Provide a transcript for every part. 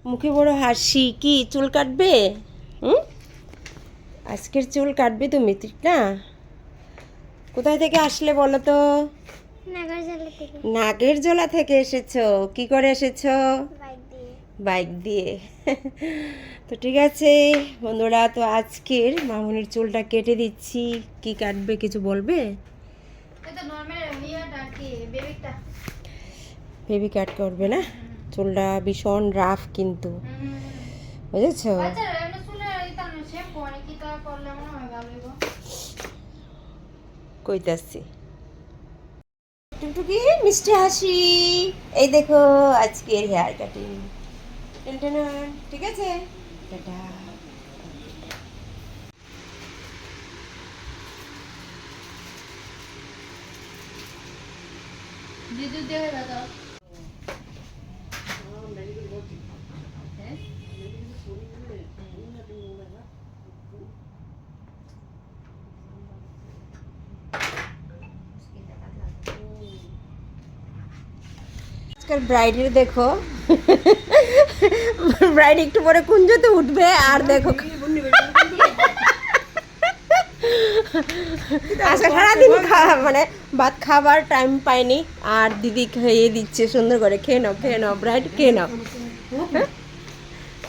মুখে বড় হাসি, কি চুল কাটবে? হুম, আজকের চুল কাটবে তুমি, ঠিক না? কোথায় থেকে আসলে বলো তো? নাগেরজোলা থেকে এসেছো। কি করে এসেছো? বাইক দিয়ে। তো ঠিক আছে বন্ধুরা, তো আজকের মামুনির চুলটা কেটে দিচ্ছি। কি কাটবে কিছু বলবে? বেবি কাট করবে না? চুলটা ভীষণ রাফ কিন্তু, বুঝেছো? কইতাছি টুকটুকি মিষ্টি হাসি। এই দেখো আজকের হেয়ার কাটিং। ঠিক আছে, টাটা। আজকাল ব্রাইডের দেখো, ব্রাইড একটু পরে কুঞ্জতে উঠবে আর দেখো আজকে সারাদিন মানে ভাত খাবার টাইম পাইনি, আর দিদি খেয়ে দিচ্ছে সুন্দর করে। খেয়ে নাও ব্রাইড, খেয়ে নাও।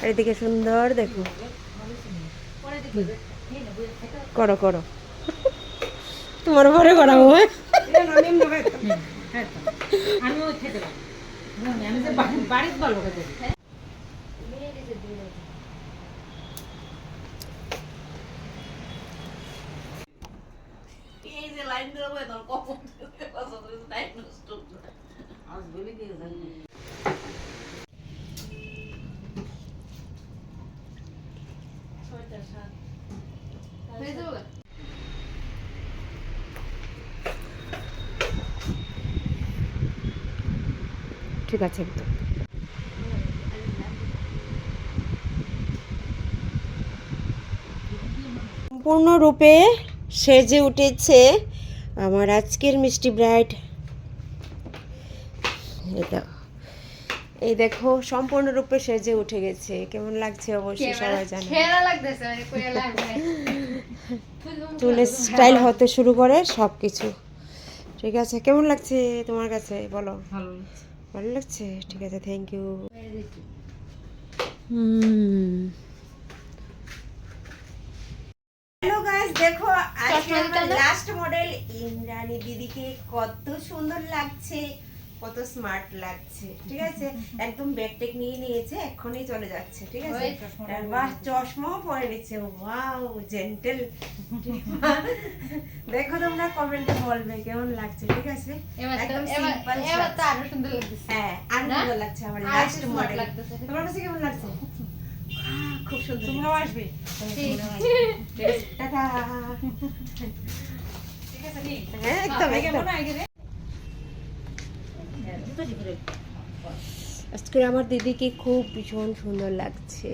আর এদিকে সুন্দর দেখো, করো করো, তোমার পরে করাবো। ঠিক আছে একদম। সম্পূর্ণরূপে সেজে উঠেছে আমার আজকের মিষ্টি ব্রাইড। এই দেখো সম্পূর্ণরূপে সেজে উঠে গেছে। কেমন লাগছে অবশ্যই সবাই জানে। চুলের স্টাইল হতে শুরু করে সব কিছু। ঠিক আছে, কেমন লাগছে তোমার কাছে বলো? ভালো লাগছে, ঠিক আছে, থ্যাংক ইউ। হ্যালো গাইস, দেখো আজকে আমার লাস্ট মডেল ইন্দ্রাণী দিদিকে কত সুন্দর লাগছে, কত স্মার্ট লাগছে। ঠিক আছে, একদম ব্যাগটেক নিয়ে নিয়েছে, এক্ষুনি চলে যাচ্ছে। ঠিক আছে, বাহ, চশমাও পরে নিচ্ছে। Wow, gentle. দেখো তোমরা কমেন্টে বলবে কেমন লাগছে। ঠিক আছে, একদম সিম্পল। এবার তো আরো সুন্দর লাগছে। হ্যাঁ, আরো সুন্দর লাগছে আমার লাস্ট মডেল। তোমার কাছে কেমন লাগছে? খুব সুন্দর। তোমরাও আসবে। টাটা। ঠিক আছে, হ্যাঁ একদম একদম। আজকে আমার দিদিকে খুব ভীষণ সুন্দর লাগছে।